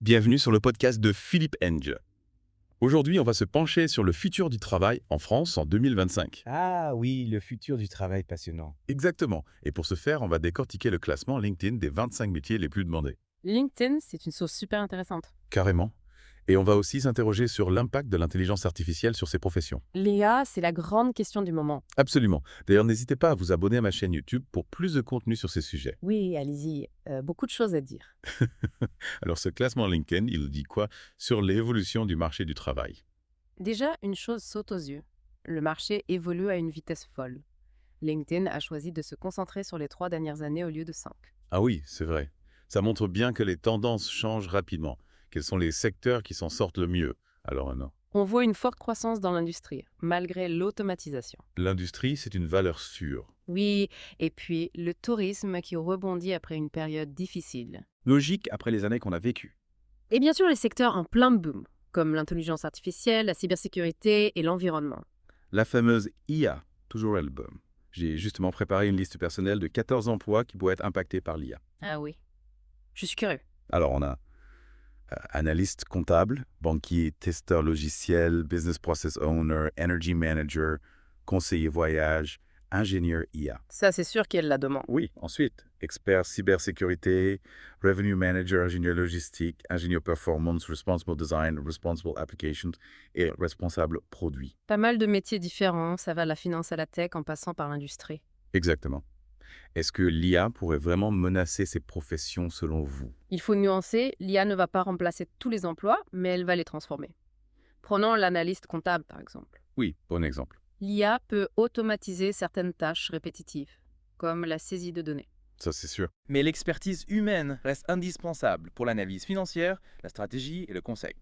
Bienvenue sur le podcast de Philippe Enge. Aujourd'hui, on va se pencher sur le futur du travail en France en 2025. Ah oui, le futur du travail passionnant. Exactement. Et pour ce faire, on va décortiquer le classement LinkedIn des 25 métiers les plus demandés. LinkedIn, c'est une source super intéressante. Carrément. Et on va aussi s'interroger sur l'impact de l'intelligence artificielle sur ces professions. L'IA, c'est la grande question du moment. Absolument. D'ailleurs, n'hésitez pas à vous abonner à ma chaîne YouTube pour plus de contenu sur ces sujets. Oui, allez-y, beaucoup de choses à dire. Alors, ce classement LinkedIn, il dit quoi sur l'évolution du marché du travail? Déjà, une chose saute aux yeux. Le marché évolue à une vitesse folle. LinkedIn a choisi de se concentrer sur les 3 dernières années au lieu de 5. Ah oui, c'est vrai. Ça montre bien que les tendances changent rapidement. Quels sont les secteurs qui s'en sortent le mieux? Alors, non. On voit une forte croissance dans l'industrie, malgré l'automatisation. L'industrie, c'est une valeur sûre. Oui, et puis le tourisme qui rebondit après une période difficile. Logique après les années qu'on a vécues. Et bien sûr les secteurs en plein boom, comme l'intelligence artificielle, la cybersécurité et l'environnement. La fameuse IA, toujours elle boom. J'ai justement préparé une liste personnelle de 14 emplois qui pourraient être impactés par l'IA. Ah oui, je suis curieux. Alors on a analyste comptable, banquier, testeur logiciel, business process owner, energy manager, conseiller voyage, ingénieur IA. Ça, c'est sûr qu'il y a de la demande. Oui, ensuite, expert cybersécurité, revenue manager, ingénieur logistique, ingénieur performance, responsible design, responsible applications et responsable produit. Pas mal de métiers différents, ça va de la finance à la tech en passant par l'industrie. Exactement. Est-ce que l'IA pourrait vraiment menacer ces professions selon vous? Il faut nuancer, l'IA ne va pas remplacer tous les emplois, mais elle va les transformer. Prenons l'analyste comptable, par exemple. Oui, bon exemple. L'IA peut automatiser certaines tâches répétitives, comme la saisie de données. Ça, c'est sûr. Mais l'expertise humaine reste indispensable pour l'analyse financière, la stratégie et le conseil.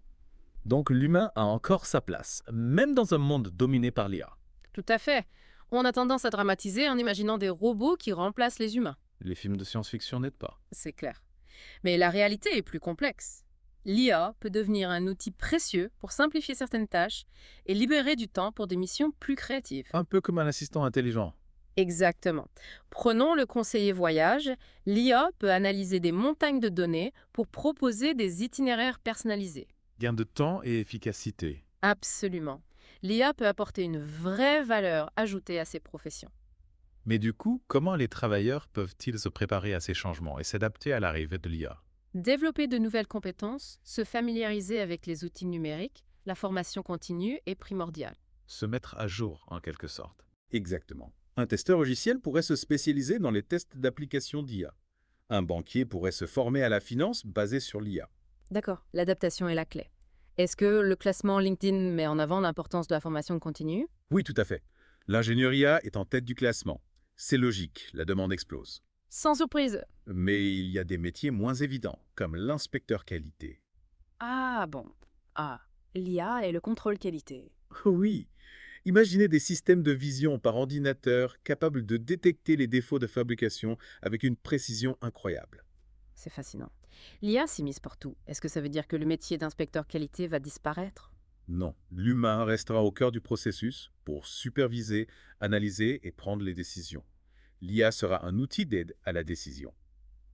Donc l'humain a encore sa place, même dans un monde dominé par l'IA. Tout à fait. On a tendance à dramatiser en imaginant des robots qui remplacent les humains. Les films de science-fiction n'aident pas. C'est clair. Mais la réalité est plus complexe. L'IA peut devenir un outil précieux pour simplifier certaines tâches et libérer du temps pour des missions plus créatives. Un peu comme un assistant intelligent. Exactement. Prenons le conseiller voyage. L'IA peut analyser des montagnes de données pour proposer des itinéraires personnalisés. Gain de temps et efficacité. Absolument. L'IA peut apporter une vraie valeur ajoutée à ces professions. Mais du coup, comment les travailleurs peuvent-ils se préparer à ces changements et s'adapter à l'arrivée de l'IA? Développer de nouvelles compétences, se familiariser avec les outils numériques, la formation continue est primordiale. Se mettre à jour, en quelque sorte. Exactement. Un testeur logiciel pourrait se spécialiser dans les tests d'application d'IA. Un banquier pourrait se former à la finance basée sur l'IA. D'accord, l'adaptation est la clé. Est-ce que le classement LinkedIn met en avant l'importance de la formation continue? Oui, tout à fait. L'ingénieur IA est en tête du classement. C'est logique, la demande explose. Sans surprise. Mais il y a des métiers moins évidents, comme l'inspecteur qualité. Ah bon. Ah, l'IA et le contrôle qualité. Oui, imaginez des systèmes de vision par ordinateur capables de détecter les défauts de fabrication avec une précision incroyable. C'est fascinant. L'IA s'immisce partout. Est-ce que ça veut dire que le métier d'inspecteur qualité va disparaître? Non, l'humain restera au cœur du processus pour superviser, analyser et prendre les décisions. L'IA sera un outil d'aide à la décision.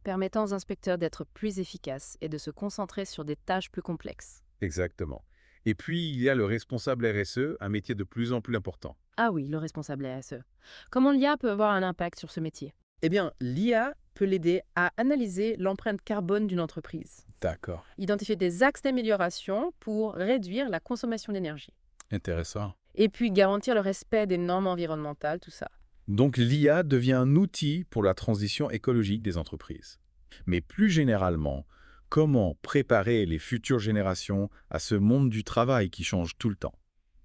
Permettant aux inspecteurs d'être plus efficaces et de se concentrer sur des tâches plus complexes. Exactement. Et puis, il y a le responsable RSE, un métier de plus en plus important. Ah oui, le responsable RSE. Comment l'IA peut avoir un impact sur ce métier? Eh bien, l'IA peut l'aider à analyser l'empreinte carbone d'une entreprise, D'accord. identifier des axes d'amélioration pour réduire la consommation d'énergie, Intéressant. et puis garantir le respect des normes environnementales, tout ça. Donc l'IA devient un outil pour la transition écologique des entreprises. Mais plus généralement, comment préparer les futures générations à ce monde du travail qui change tout le temps?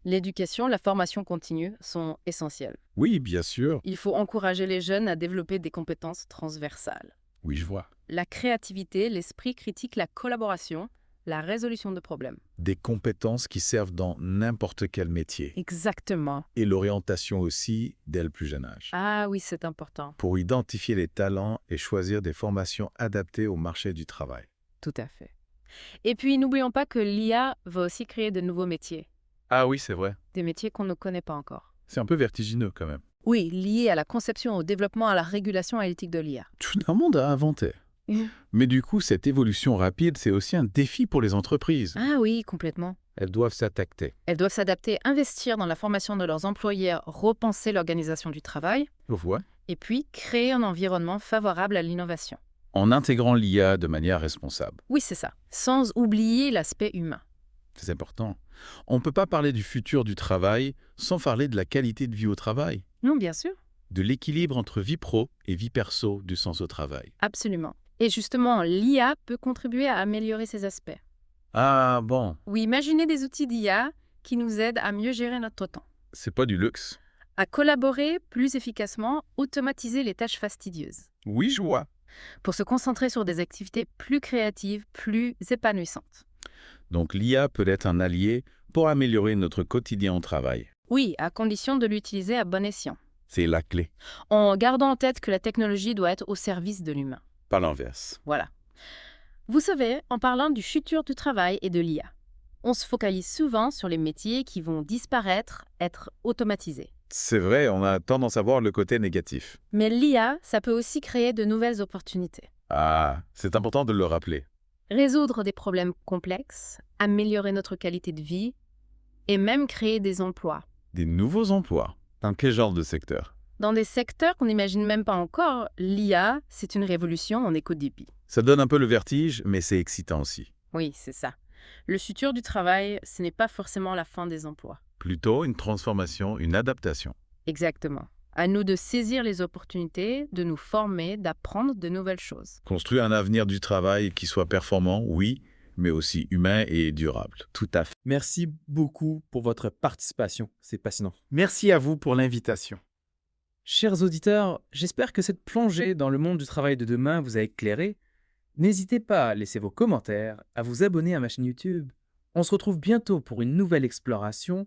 L'éducation, la formation continue sont essentielles. Oui, bien sûr. Il faut encourager les jeunes à développer des compétences transversales. Oui, je vois. La créativité, l'esprit critique, la collaboration, la résolution de problèmes. Des compétences qui servent dans n'importe quel métier. Exactement. Et l'orientation aussi dès le plus jeune âge. Ah oui, c'est important. Pour identifier les talents et choisir des formations adaptées au marché du travail. Tout à fait. Et puis, n'oublions pas que l'IA va aussi créer de nouveaux métiers. Ah oui, c'est vrai. Des métiers qu'on ne connaît pas encore. C'est un peu vertigineux quand même. Oui, liés à la conception, au développement, à la régulation et à l'éthique de l'IA. Tout un monde à inventer. Mais du coup, cette évolution rapide, c'est aussi un défi pour les entreprises. Ah oui, complètement. Elles doivent s'adapter. Elles doivent s'adapter, investir dans la formation de leurs employés, repenser l'organisation du travail, Je vois. et puis créer un environnement favorable à l'innovation. En intégrant l'IA de manière responsable. Oui, c'est ça, sans oublier l'aspect humain. C'est important. On ne peut pas parler du futur du travail sans parler de la qualité de vie au travail, Non, bien sûr, de l'équilibre entre vie pro et vie perso du sens au travail. absolument. Et justement, l'IA peut contribuer à améliorer ces aspects. Ah bon, Oui, imaginez des outils d'IA qui nous aident à mieux gérer notre temps, c'est pas du luxe. à collaborer plus efficacement, automatiser les tâches fastidieuses, Oui, je vois. pour se concentrer sur des activités plus créatives, plus épanouissantes. Donc l'IA peut être un allié pour améliorer notre quotidien au travail. Oui, à condition de l'utiliser à bon escient, C'est la clé, en gardant en tête que la technologie doit être au service de l'humain. pas l'inverse. Voilà. Vous savez, en parlant du futur du travail et de l'IA, on se focalise souvent sur les métiers qui vont disparaître, être automatisés. C'est vrai, on a tendance à voir le côté négatif. Mais l'IA, ça peut aussi créer de nouvelles opportunités. Ah, c'est important de le rappeler. Résoudre des problèmes complexes, améliorer notre qualité de vie et même créer des emplois. Des nouveaux emplois. Dans quel genre de secteur? Dans des secteurs qu'on n'imagine même pas encore, l'IA, c'est une révolution en éco-dépit. Ça donne un peu le vertige, mais c'est excitant aussi. Oui, c'est ça. Le futur du travail, ce n'est pas forcément la fin des emplois. Plutôt une transformation, une adaptation. Exactement. À nous de saisir les opportunités, de nous former, d'apprendre de nouvelles choses. Construire un avenir du travail qui soit performant, oui, mais aussi humain et durable. Tout à fait. Merci beaucoup pour votre participation. C'est passionnant. Merci à vous pour l'invitation. Chers auditeurs, j'espère que cette plongée dans le monde du travail de demain vous a éclairé. N'hésitez pas à laisser vos commentaires, à vous abonner à ma chaîne YouTube. On se retrouve bientôt pour une nouvelle exploration